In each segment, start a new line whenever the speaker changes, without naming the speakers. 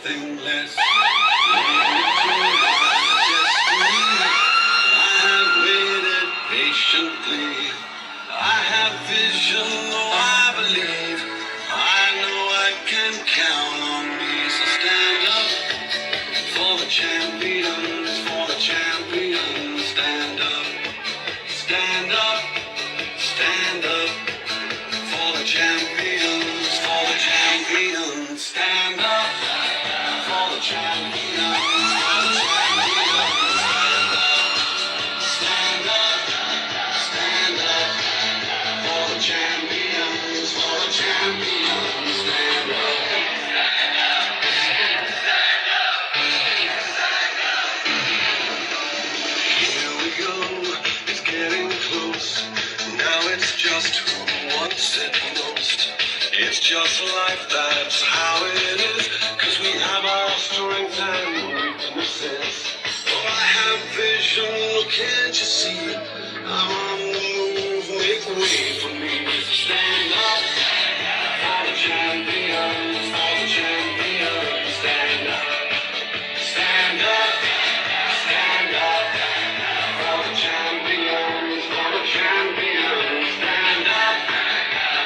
nothing less. I have waited patiently. I have vision, though I believe. I know I can count on me. So stand up for the champions, for the champions. Stand up, stand up, stand up for the champions, for the champions. Stand up for the champions, for the champions. Stand up, stand up for the champions, for the champions. Stand up. Here we go, it's getting close. Now it's just who wants it most. It's just life, that's how it is. Cause we have our strengths and weaknesses. Oh, I have vision, can't you see? I'm on the move, make way for me. Stand up for the champions, for the champions. Stand up, stand up, stand up for the champions, for the champions. Stand up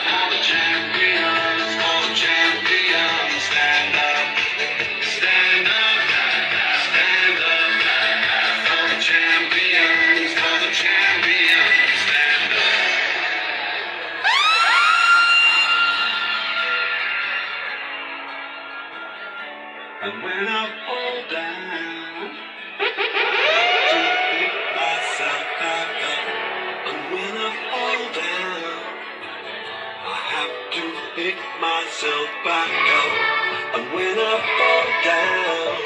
for the champions, for the champions. Stand up, stand up, stand up for the champions, for the champions. Stand up. And when I fall down, to pick myself back up. And when I fall down, I have to pick myself back up. And when I fall down,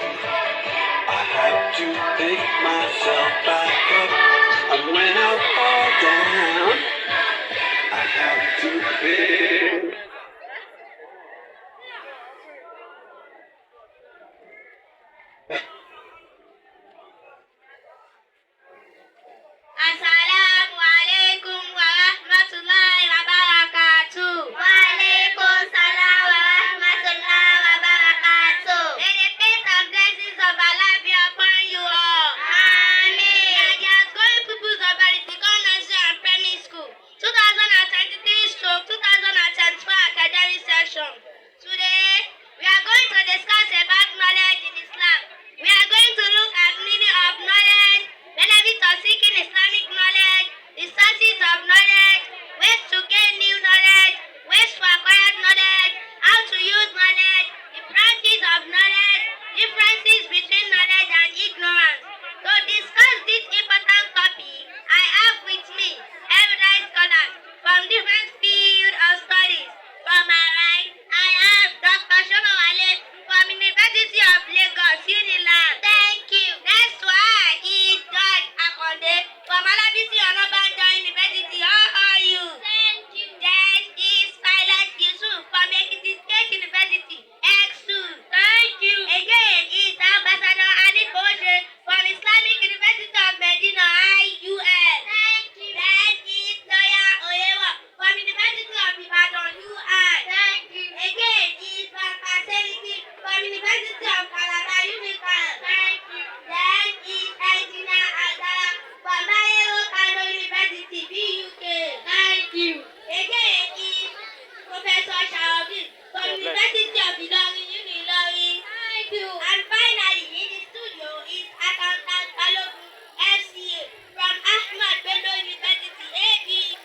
I have to pick myself back up. And when I fall down, I have to pick.
Assalamu alaikum wa rahmatullahi wa barakatuh. Wa alaikum salam wa rahmatullahi wa barakatuh. May the peace and blessings of Allah be upon you all. Amen. The outgoing pupils of Itqaan Nursery and Primary School, 2023/2024 academic session. Today, we are going to discuss about knowledge in Islam. We are going to look at meaning of knowledge, benefits of seeking Islamic knowledge, the sources of knowledge, ways to gain new knowledge, ways to acquire knowledge, how to use knowledge, the practice of knowledge, differences between knowledge and ignorance. To discuss this important topic, I have with me erudite scholars from different fields of studies. From my right, I have Dr. Shomawale from University of Lagos, Unilag. Thank you. Next one is George Akonde from Alabisi Onabanjo University. How are you? Thank you. Then is Pilot Yusuf from Ekiti State University. Excellent. Thank you. Again is Ambassador Anik Oje from Islamic University of Medina, IUL. Thank you. Then is Toya Oyewa from University of Ibadan, UI. Thank you. Again is Baka Seliki from University of Calabar, Unical. Thank you. Then is Ejina Agara from Bayero Kano University, BUK. Thank you. Again is Professor Shaobi from University of Ilorin, Unilorin. Thank you. And finally, in the studio is Accountant Balogun, FCA from Ahmad Bello University, AB.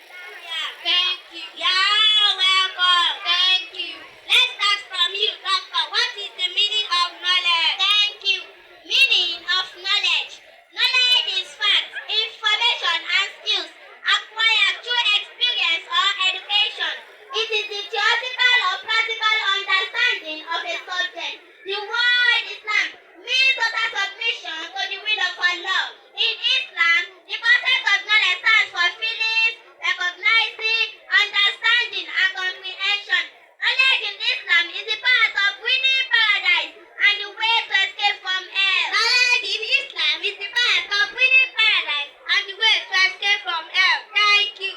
Thank you. You're welcome. Thank you. Let's start from you, Doctor. What is the meaning of knowledge? Thank you. Meaning of knowledge. Knowledge is fact, information, and skills acquired through experience or education. It is the theoretical or practical understanding of a subject. The word Islam means total submission to the will of Allah. In Islam, the concept of knowledge stands for feelings, recognizing, understanding, and comprehension. Knowledge in Islam is the path of winning paradise and the way to escape from hell. Knowledge in Islam is the path of winning paradise and the way to escape from hell. Thank you.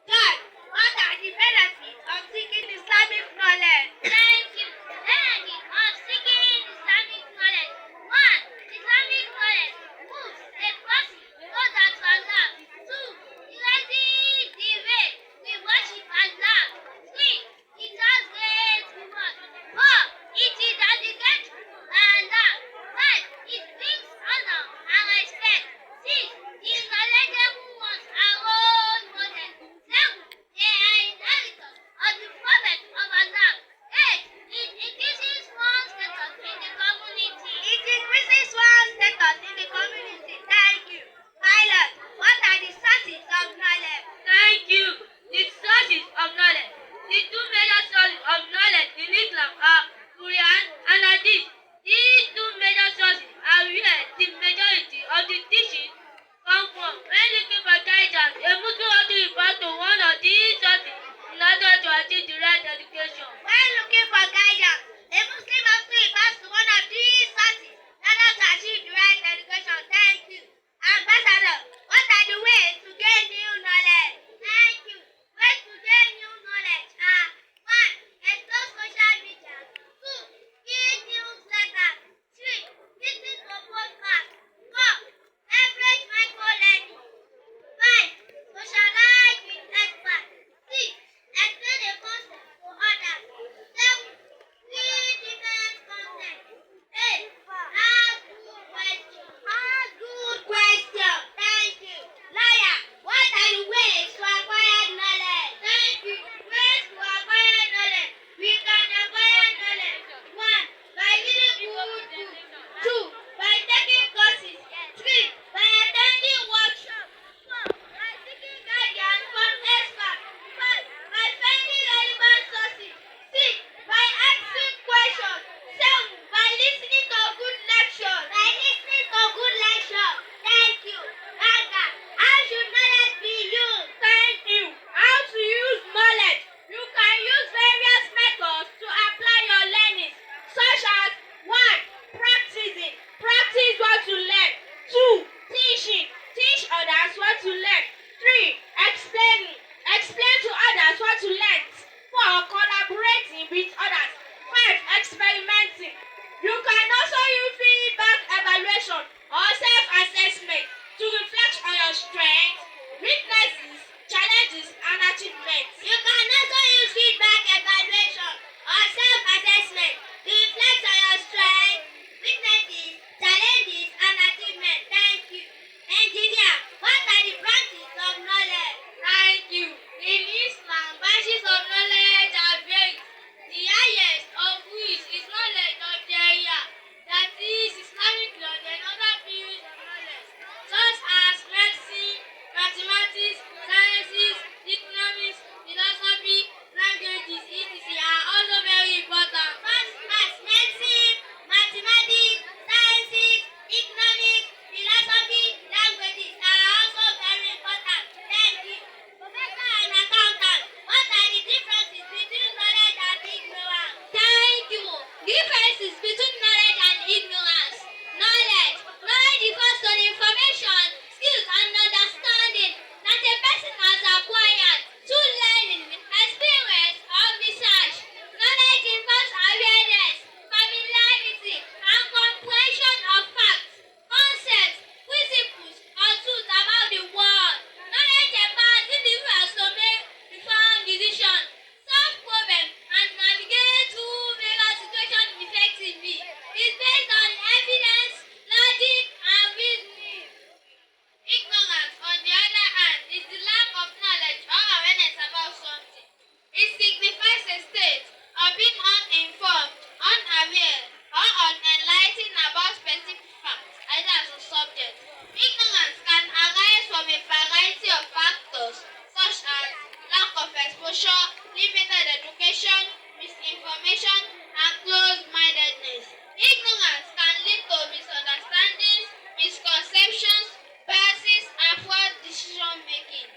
God, what are the benefits of seeking Islamic knowledge? Thank you. The benefits of seeking Islamic
with others. 5. Experimenting. You can also use feedback evaluation or self-assessment to reflect on your strengths, weaknesses, challenges, and achievements.
You can also use feedback evaluation or self-assessment to reflect on your strengths, weaknesses, challenges, and achievements. Thank you. Engineer, what are the branches of knowledge?
Thank you. In Islam, branches of knowledge are varied. The highest of which is knowledge of the area, that is Islamic law and other fields of knowledge, such as medicine, mathematics, sciences, economics, philosophy, languages, etc. are also very important.
Such as medicine, mathematics, sciences, economics, philosophy, languages are also very important. Thank you. Professor and accountant, what are the differences between knowledge and ignorance?
Thank you. Differences between knowledge and ignorance. Knowledge. Knowledge refers to the information, skills, and understanding that a person has acquired through learning, experience, or research. Knowledge involves awareness, familiarity, and comprehension of facts, concepts, principles, or truths about the world. Knowledge empowers individuals to make informed decisions, solve problems, and navigate through various situations effectively. It's based on evidence, logic, and reasoning. Ignorance, on the other hand, is the lack of knowledge or awareness about something. It signifies a state of being uninformed, unaware, or unenlightened about specific facts, either as a subject. Ignorance can arise from a variety of factors, such as lack of exposure, limited education, misinformation, and closed-mindedness. Ignorance can lead to misunderstandings, misconceptions, biases, and poor decision-making.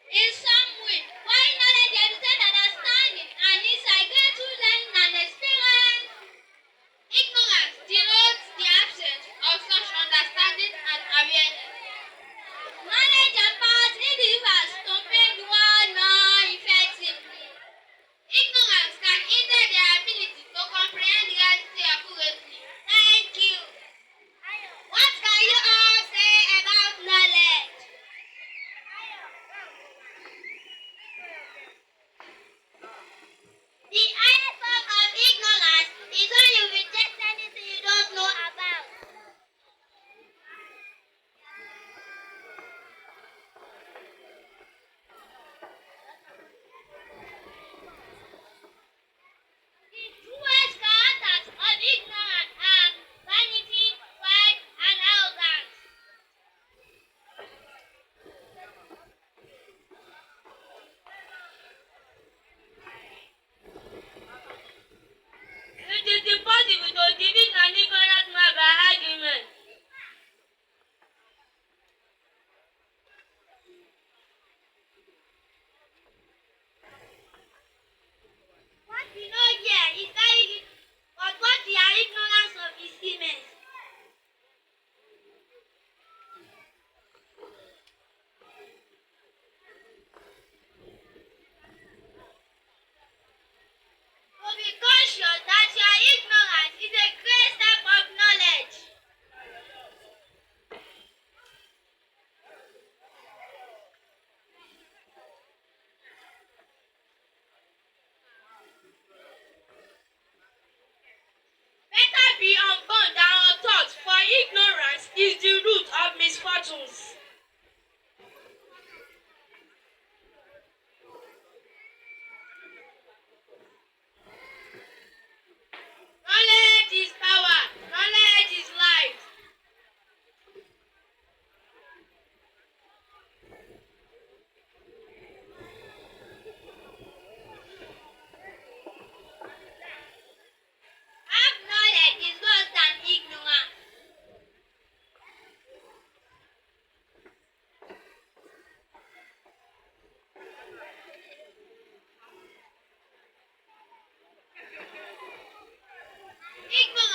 In some way, while knowledge educates understanding and insight gained through learning and experience, ignorance denotes the absence of such understanding and awareness. Knowledge empowers individuals to make the world more effectively. Ignorance can hinder their ability to comprehend reality accurately.
Thank you. What can you all say about knowledge? The highest form of ignorance is when you reject anything you don't know about. The truest characters of ignorance are vanity, pride, and arrogance.
It is impossible to defeat an ignorant man by argument.
What we know here is very little, but what we are ignorant of is immense. To be conscious that you are ignorant is a great step of knowledge.
Better be unborn than untaught, for ignorance is the root of misfortunes. Knowledge is power. Knowledge is life.
Half knowledge is worse than ignorance. Ignorance